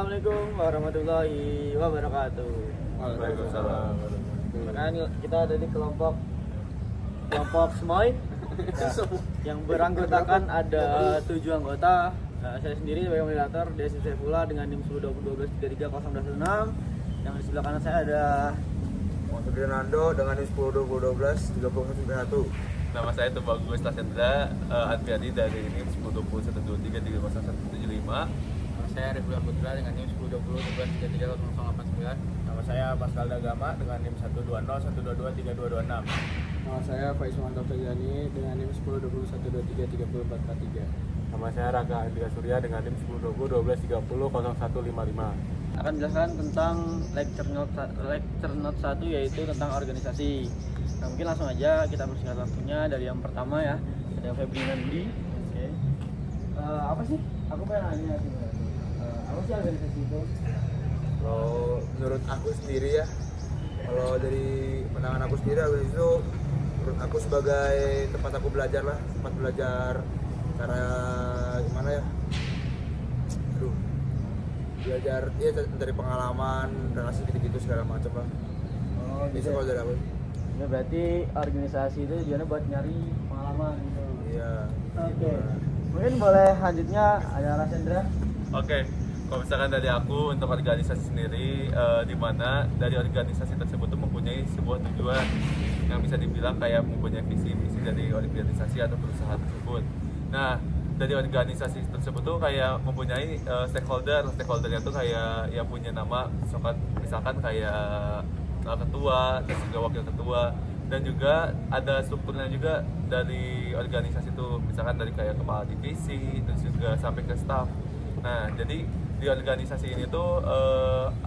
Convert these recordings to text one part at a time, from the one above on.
Assalamualaikum warahmatullahi wabarakatuh. Waalaikumsalam. Sekarang kita ada di kelompok Semoy yang beranggotakan ada 7 anggota. Saya sendiri sebagai moderator Desi Saifullah dengan NIM 102012330126. Yang di sebelah kanan saya ada Muhammad Fernando dengan NIM 1020123091. Nama saya Tubagus Lasendra Adviadi dari NIM 102123301175. Saya Riflan Putra dengan NIM 102011330089. Nama saya Pascal Dagama dengan NIM 12012232226. Nama saya Faiz Mantap Sajani dengan NIM 1021233443. Nama saya Raka Andika Surya dengan NIM 102012300155. akan menjelaskan tentang lecture note 1, yaitu tentang organisasi. Nah, mungkin langsung aja kita persingkat waktunya dari yang pertama ya. Ada Febri Nandi. Oke. Apa sih? Aku pengen nanya sih. Apa sih organisasi itu? Kalau menurut aku sendiri ya, kalau dari pandangan aku sendiri, organisasi itu menurut aku sebagai tempat aku belajar lah, tempat belajar cara gimana ya, belajar ya dari pengalaman, relasi gitu-gitu segala macam lah. Oh, Bisa gitu. kalau dari aku. Ya berarti organisasi itu tujuannya buat nyari pengalaman gitu. Iya. Oke. Mungkin boleh lanjutnya ada Rasendra. Oke, kalau misalkan dari aku untuk organisasi sendiri, di mana dari organisasi tersebut tuh mempunyai sebuah tujuan yang bisa dibilang kayak mempunyai visi misi dari organisasi atau perusahaan tersebut. Nah, dari organisasi tersebut tuh kayak mempunyai stakeholdernya tuh kayak yang punya nama, misalkan kayak ketua, terus juga wakil ketua, dan juga ada strukturnya juga dari organisasi itu, misalkan dari kayak kepala divisi, terus juga sampai ke staff. Nah, jadi di organisasi ini tuh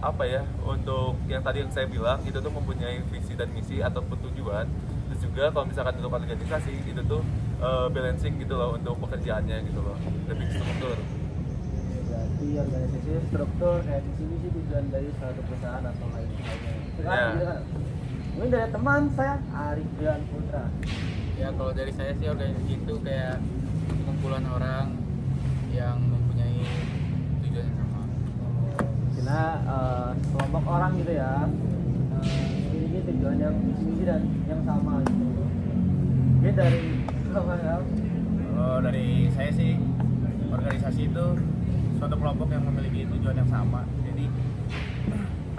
apa ya, untuk yang tadi yang saya bilang itu tuh mempunyai visi dan misi ataupun tujuan. Terus juga kalau misalkan untuk organisasi itu tuh balancing gitu loh untuk pekerjaannya gitu loh, lebih struktur. Berarti organisasi struktur kayak visi misi tujuan dari suatu perusahaan atau lain sebagainya. Sekarang Ya. gitu kan. Mungkin dari teman saya Arifan Putra. Ya kalau dari saya sih organisasi itu kayak kumpulan orang yang mempunyai tujuan yang sama. Karena kelompok orang gitu ya, memiliki tujuan yang visi misi dan yang sama gitu. Mungkin dari teman saya. Kalau dari saya sih, organisasi itu suatu kelompok yang memiliki tujuan yang sama. Jadi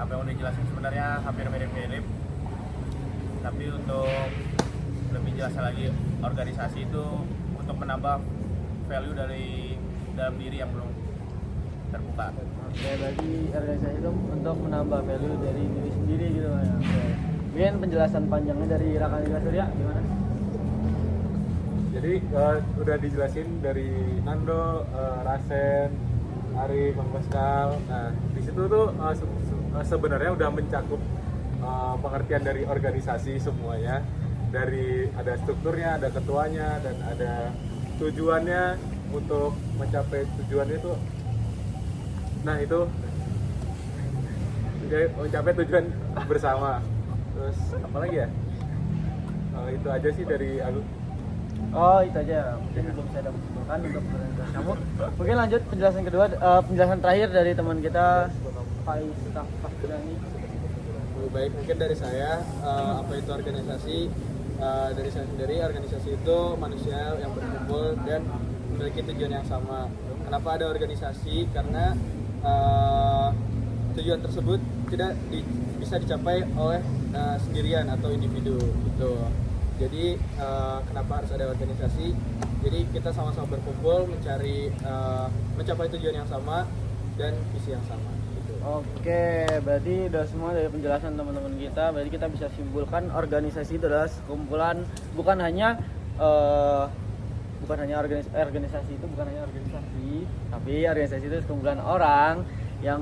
apa yang udah jelasin sebenarnya hampir mirip-mirip. Tapi untuk lebih jelasnya lagi, organisasi itu untuk menambah value dari dalam diri yang belum terbuka. Oke, berarti organisasi itu untuk menambah value dari diri sendiri gitu ya. Oke. Mungkin penjelasan panjangnya dari Raka Andika Surya gimana? Jadi udah dijelasin dari Nando, Rasen, Ari, Bang Pascal. Nah, di situ tuh sebenarnya udah mencakup pengertian dari organisasi semuanya. Dari ada strukturnya, ada ketuanya, dan ada tujuannya untuk mencapai tujuannya itu. Nah, itu mencapai tujuan bersama. Terus apa lagi ya? Itu aja sih dari aku. Oh, itu aja. Mungkin belum saya dapat simpulkan untuk penjelasan kamu. Mungkin lanjut penjelasan kedua, penjelasan terakhir dari teman kita Faiz Fakirani. Baik, mungkin dari saya apa itu organisasi. Dari saya sendiri, organisasi itu manusia yang berkumpul dan memiliki tujuan yang sama. Kenapa ada organisasi? Karena tujuan tersebut tidak bisa dicapai oleh sendirian atau individu gitu. Jadi kenapa harus ada organisasi? Jadi kita sama-sama berkumpul mencapai tujuan yang sama dan visi yang sama. Oke, berarti udah semua dari penjelasan teman-teman kita. Berarti kita bisa simpulkan organisasi itu adalah sekumpulan, bukan hanya organisasi itu bukan hanya organisasi, tapi organisasi itu sekumpulan orang yang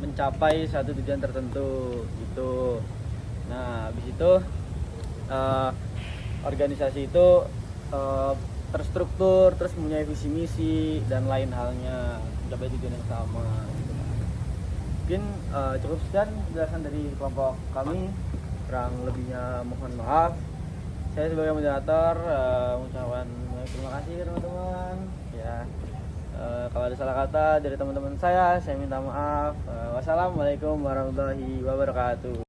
mencapai satu tujuan tertentu gitu. Nah, habis itu organisasi itu terstruktur, terus mempunyai visi misi dan lain halnya, mencapai tujuan yang sama gitu. Mungkin cukup sekian penjelasan dari kelompok kami. Kurang lebihnya mohon maaf. Saya sebagai moderator mengucapkan terima kasih teman-teman ya. Kalau ada salah kata dari teman-teman saya minta maaf. Wassalamualaikum warahmatullahi wabarakatuh.